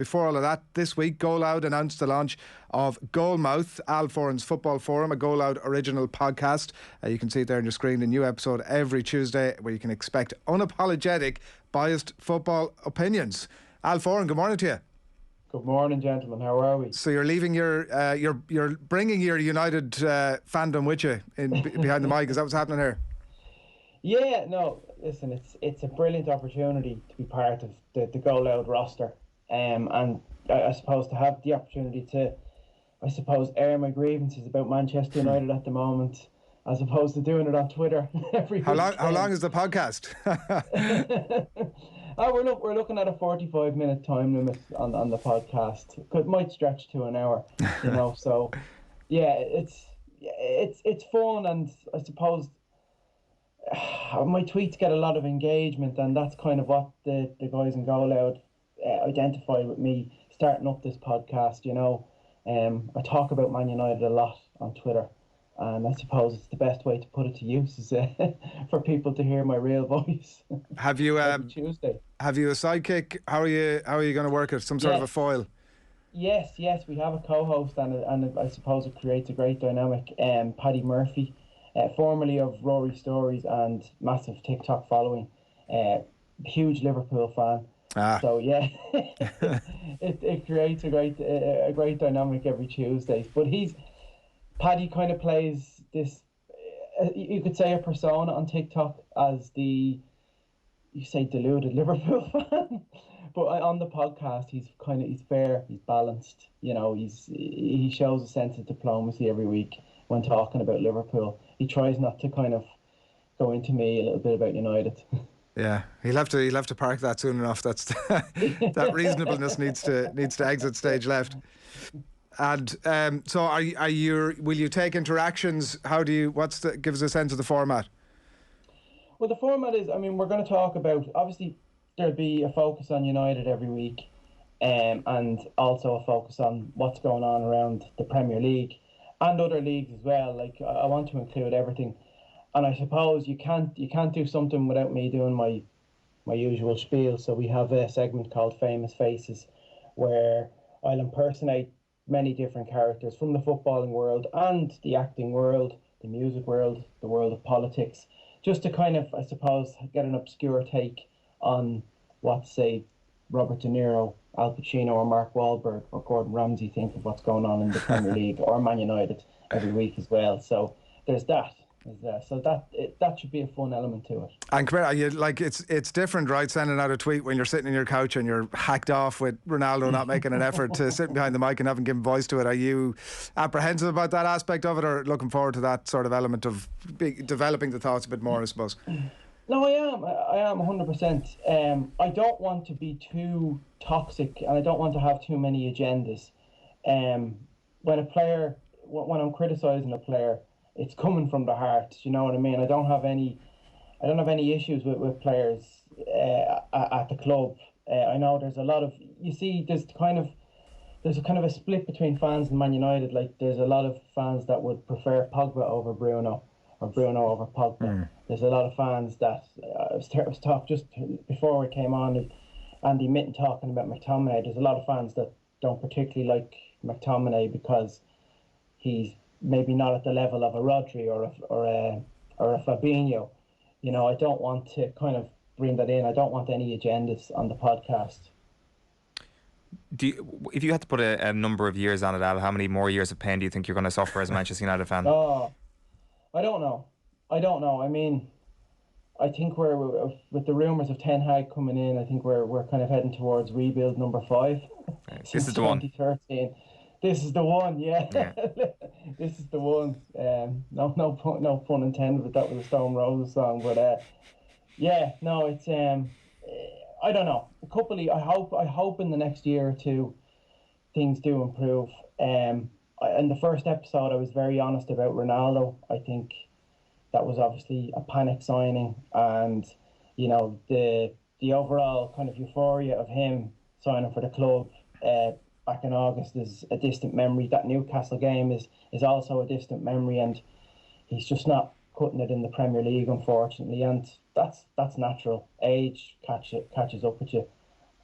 Before all of that, this week, Go Loud announced the launch of Goalmouth, Al Foran's Football Forum, a Go Loud original podcast. You can see it there on your screen, a new episode every Tuesday where you can expect unapologetic, biased football opinions. Al Foran, good morning to you. Good morning, gentlemen. How are we? So you're leaving you're bringing your United fandom with you behind the mic. Is that what's happening here? Yeah, no. Listen, it's a brilliant opportunity to be part of the Go Loud roster, and I suppose to have the opportunity to, air my grievances about Manchester United at the moment, as opposed to doing it on Twitter every week. How long is the podcast? We're looking at a 45-minute time limit on the podcast. It might stretch to an hour, So yeah, it's fun, and I suppose my tweets get a lot of engagement, and that's kind of what the guys in Go Loud identified with me starting up this podcast. I talk about Man United a lot on Twitter, and I suppose it's the best way to put it to use is for people to hear my real voice. Have you Tuesday? Have you a sidekick? How are you going to work it? Some sort of a foil? Yes, we have a co-host, and I suppose it creates a great dynamic. Paddy Murphy, formerly of Rory Stories and massive TikTok following, huge Liverpool fan. So yeah, it creates a great dynamic every Tuesday. But Paddy kind of plays this, you could say, a persona on TikTok as deluded Liverpool fan. But on the podcast, he's fair, he's balanced. He shows a sense of diplomacy every week when talking about Liverpool. He tries not to kind of go into me a little bit about United. Yeah, he'll have to park that soon enough. That's that reasonableness needs to exit stage left. And so, will you take interactions? Give us a sense of the format? Well, the format is, we're going to talk about, obviously, there'll be a focus on United every week, and also a focus on what's going on around the Premier League and other leagues as well. Like, I want to include everything. And I suppose you can't do something without me doing my usual spiel. So we have a segment called Famous Faces, where I'll impersonate many different characters from the footballing world and the acting world, the music world, the world of politics, just to kind of, I suppose, get an obscure take on what, say, Robert De Niro, Al Pacino or Mark Wahlberg or Gordon Ramsay think of what's going on in the Premier League or Man United every week as well. So there's that. So that should be a fun element to it. And come here, it's different, right? Sending out a tweet when you're sitting in your couch and you're hacked off with Ronaldo not making an effort to sitting behind the mic and having given voice to it. Are you apprehensive about that aspect of it, or looking forward to that sort of element of developing the thoughts a bit more, I suppose? No, I am 100%. I don't want to be too toxic, and I don't want to have too many agendas. When I'm criticising a player, it's coming from the heart. You know what I mean? I don't have any issues with players at the club. I know there's a lot of, there's a kind of a split between fans in Man United. Like, there's a lot of fans that would prefer Pogba over Bruno, or Bruno over Pogba. There's a lot of fans that I was talking just before we came on, Andy Mitten talking about McTominay. There's a lot of fans that don't particularly like McTominay because he's maybe not at the level of a Rodri or a Fabinho. I don't want to kind of bring that in. I don't want any agendas on the podcast. If you had to put a number of years on it, Al, how many more years of pain do you think you're going to suffer as a Manchester United fan? Oh, I don't know. I think we're with the rumours of Ten Hag coming in, I think we're kind of heading towards rebuild number 5. This is the one. 2013. This is the one, yeah. This is the one. No pun intended, but that was a Stone Roses song. But it's I don't know. I hope in the next year or two things do improve. In the first episode, I was very honest about Ronaldo. I think that was obviously a panic signing, and the overall kind of euphoria of him signing for the club back in August is a distant memory. That Newcastle game is also a distant memory, and he's just not cutting it in the Premier League, unfortunately, and that's natural. Age catches up with you,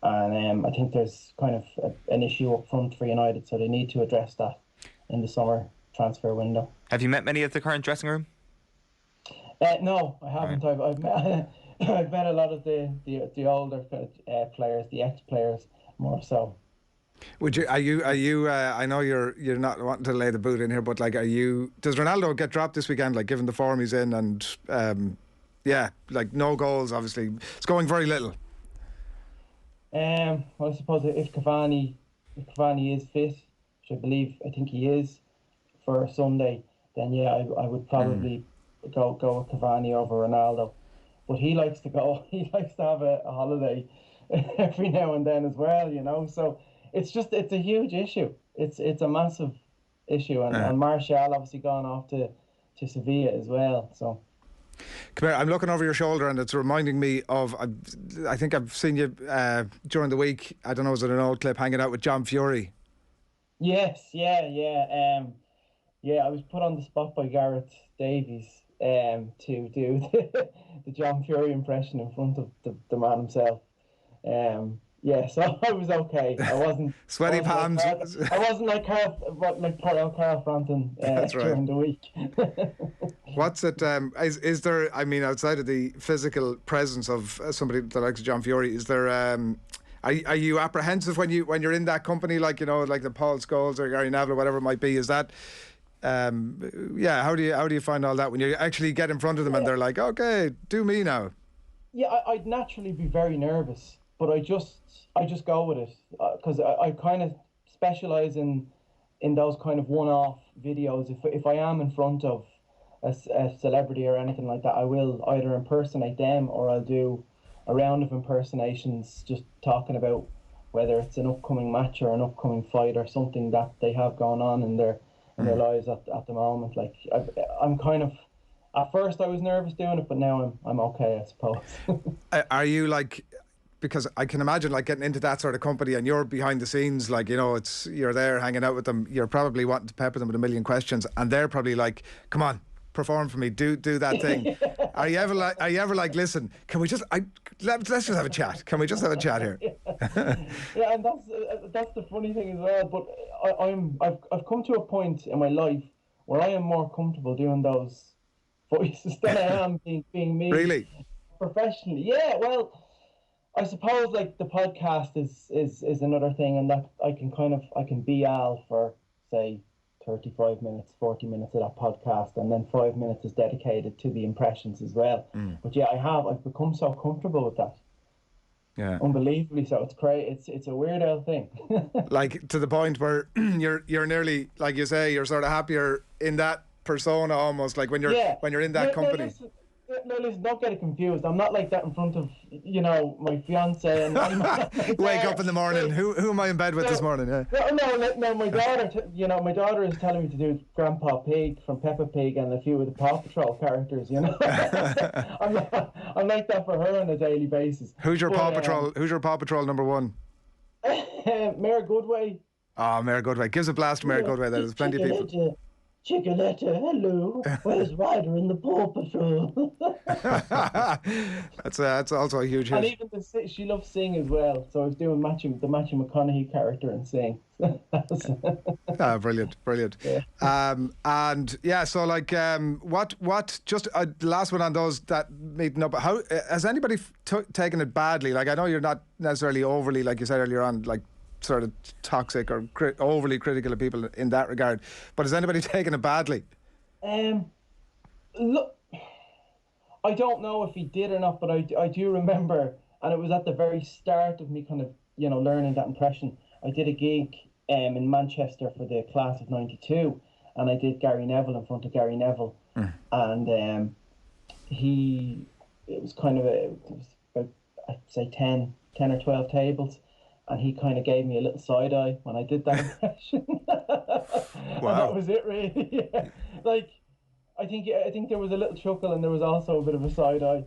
And I think there's kind of an issue up front for United, so they need to address that in the summer transfer window. Have you met many of the current dressing room? No, I haven't. Right. I've met I've met a lot of the older players, the ex-players more so. Would you? Are you? I know you're not wanting to lay the boot in here, but like, does Ronaldo get dropped this weekend? Like, given the form he's in, and like no goals. Obviously, it's going very little. Well, I suppose if Cavani is fit, which I think he is for Sunday, then yeah, I would probably go with Cavani over Ronaldo. But he likes to go. He likes to have a holiday every now and then as well, you know. So it's a huge issue. It's a massive issue, and Martial obviously gone off to Sevilla as well. So. Come here, I'm looking over your shoulder and it's reminding me of, I think I've seen you during the week, I don't know, was it an old clip, hanging out with John Fury? Yes, yeah. I was put on the spot by Gareth Davies to do the John Fury impression in front of the man himself. So I was okay. I wasn't sweaty palms. I wasn't like Carl Frampton during the week. What's it? Is there? I mean, outside of the physical presence of somebody that likes John Fury, is there? Are you apprehensive when you're in that company, like, you know, like the Paul Scholes or Gary Neville or whatever it might be? Is that? How do you find all that when you actually get in front of them and they're like, okay, do me now? Yeah, I'd naturally be very nervous, but I just go with it because I kind of specialize in those kind of one-off videos. If I am in front of a celebrity or anything like that, I will either impersonate them or I'll do a round of impersonations, just talking about whether it's an upcoming match or an upcoming fight or something that they have going on in their lives at the moment. Like I'm kind of, at first I was nervous doing it, but now I'm okay, I suppose. Are you like? Because I can imagine like getting into that sort of company and you're behind the scenes, like, you know, you're there hanging out with them. You're probably wanting to pepper them with a million questions, and they're probably like, "Come on, perform for me, do that thing." Are you ever like, listen, can we just let's just have a chat? Can we just have a chat here? Yeah, and that's the funny thing as well. But I've come to a point in my life where I am more comfortable doing those voices than I am being me. Really? Professionally. Yeah, well, I suppose like the podcast is another thing, and that I can be Al for say 35 minutes, 40 minutes of that podcast, and then 5 minutes is dedicated to the impressions as well. But yeah, I've become so comfortable with that. Yeah, unbelievably so. It's great. It's a weird old thing. Like, to the point where you're nearly, like you say, you're sort of happier in that persona almost, like when you're in that company. No, listen, don't get it confused. I'm not like that in front of, you know, my fiance and wake up in the morning. Who am I in bed with this morning? Yeah. No, my daughter. My daughter is telling me to do Grandpa Pig from Peppa Pig and a few of the Paw Patrol characters. You know, I'm like that for her on a daily basis. Who's your Paw Patrol? Who's your Paw Patrol number one? Mayor Goodway. Oh, Mayor Goodway. Gives a blast to Mayor Goodway. There's plenty of people. Chickaletta, hello. Where's Ryder in the Paw Patrol? That's also a huge hit. And even she loves sing as well. So I was doing the Matthew McConaughey character and sing. Brilliant. Yeah. And yeah, so like, what? Just the last one on those that meeting up. How has anybody taken it badly? Like, I know you're not necessarily overly, like you said earlier on, like, sort of toxic or overly critical of people in that regard, but has anybody taken it badly? Look, I don't know if he did or not, but I do remember, and it was at the very start of me kind of, you know, learning that impression. I did a gig in Manchester for the class of '92, and I did Gary Neville in front of Gary Neville, and it was about, I'd say 10 or 12 tables. And he kind of gave me a little side eye when I did that impression. Wow. And that was it, really. Yeah. Like, I think there was a little chuckle, and there was also a bit of a side eye.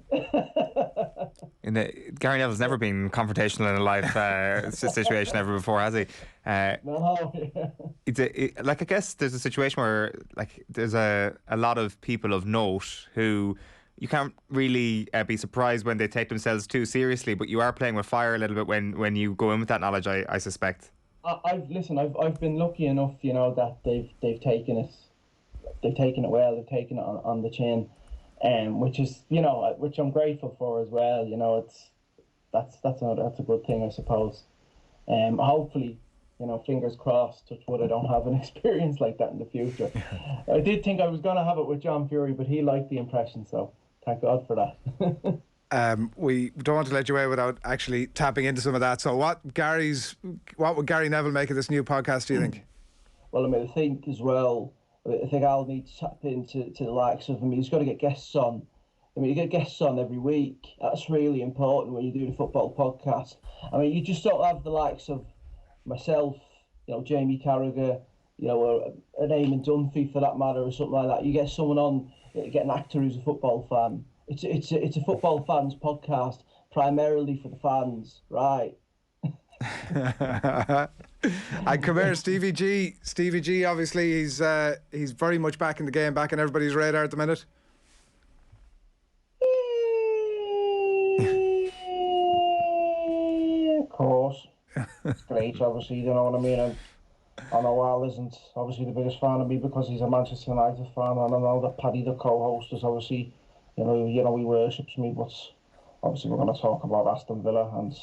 Gary Neville's never been confrontational in a live situation ever before, has he? No. Yeah. I guess there's a situation where, like, there's a lot of people of note who, you can't really be surprised when they take themselves too seriously, but you are playing with fire a little bit when you go in with that knowledge, I suspect. I've been lucky enough, that they've taken it well. They've taken it on the chin, which is, which I'm grateful for as well. That's a good thing, I suppose. Hopefully, fingers crossed, touch wood, I don't have an experience like that in the future. I did think I was going to have it with John Fury, but he liked the impression, so thank God for that. We don't want to let you away without actually tapping into some of that. So what would Gary Neville make of this new podcast, do you think? Well, I think as well, I think I'll need to tap into the likes of him. He's got to get guests on. You get guests on every week. That's really important when you do the football podcast. You just don't have the likes of myself, Jamie Carragher, or an Eamon Dunphy for that matter, or something like that. You get someone on, get an actor who's a football fan. It's a football fans podcast, primarily for the fans, right? And come here, Stevie G. Stevie G, obviously, he's very much back in the game, back on everybody's radar at the minute. Of course. It's great, obviously, you know what I mean? I know Al isn't obviously the biggest fan of me because he's a Manchester United fan, and I know that Paddy, the co-host, is obviously, he worships me, but obviously we're going to talk about Aston Villa, and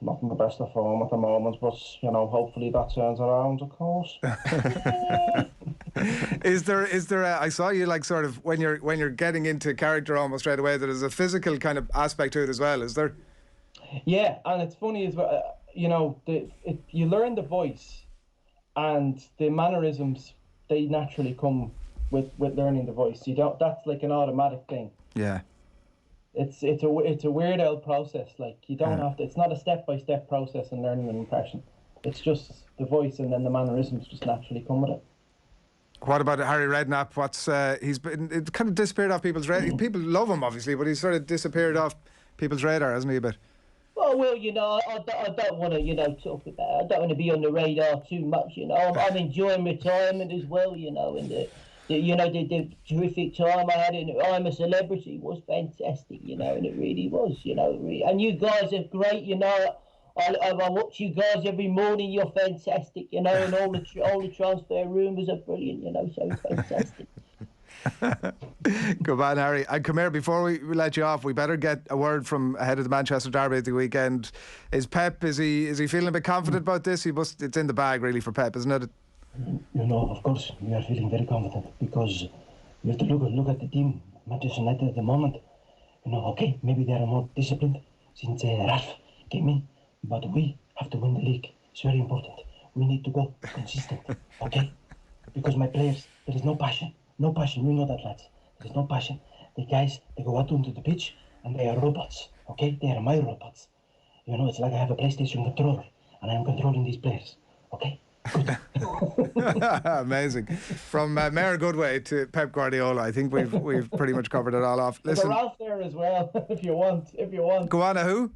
not in the best of form at the moment, but hopefully that turns around, of course. Is there I saw you sort of when you're getting into character almost straight away, that there's a physical kind of aspect to it as well, is there? Yeah, and it's funny as well, you learn the voice and the mannerisms, they naturally come with learning the voice. That's like an automatic thing. Yeah. It's a weird old process. You don't have to. It's not a step-by-step process in learning an impression. It's just the voice, and then the mannerisms just naturally come with it. What about Harry Redknapp? He's kind of disappeared off people's radar. People love him, obviously, but he's sort of disappeared off people's radar, hasn't he, a bit? Oh, well, I don't want to, talk about. I don't want to be on the radar too much. I'm enjoying retirement as well. And the terrific time I had in I'm a Celebrity was fantastic. And it really was. And you guys are great. I watch you guys every morning. You're fantastic. And all the transfer rumours are brilliant. So it's fantastic. Good man, Harry. And come here, before we let you off, we better get a word from ahead of the Manchester derby at the weekend. Is Pep, is he feeling a bit confident about this? It's in the bag really for Pep, isn't it? Of course we are feeling very confident, because you have to look at the team, Manchester United at the moment. Okay, maybe they are more disciplined since Ralph came in, but we have to win the league. It's very important. We need to go consistent, okay? Because my players, there is no passion. No passion, you know that, lads. There's no passion. The guys, they go out onto the pitch and they are robots, okay? They are my robots. It's like I have a PlayStation controller and I am controlling these players, okay? Good. Amazing. From Mayor Goodway to Pep Guardiola, I think we've pretty much covered it all off. Listen, there's a Ralph there as well, if you want. Go on, who?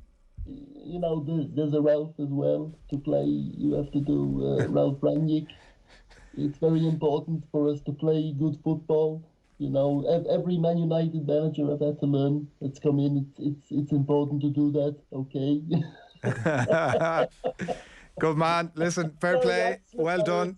There's a Ralph as well to play. You have to do Ralph Rangnick. It's very important for us to play good football. Every Man United manager I've had to learn that's come in. It's important to do that. Okay. Good man. Listen, fair play. Well done.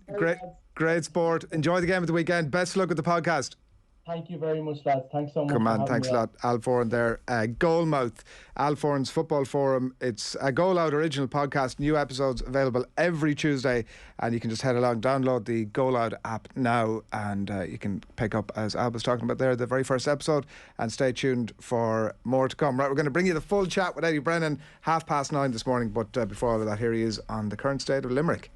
Great sport. Enjoy the game of the weekend. Best of luck with the podcast. Thank you very much, lads. Thanks so much. Come on, thanks a lot. Al Foran there. Goalmouth, Al Foran's Football Forum. It's a Goal Out original podcast. New episodes available every Tuesday, and you can just head along, download the Goal Out app now, and you can pick up, as Al was talking about there, the very first episode, and stay tuned for more to come. Right, we're going to bring you the full chat with Eddie Brennan, 9:30 this morning, but before all of that, here he is on the current state of Limerick.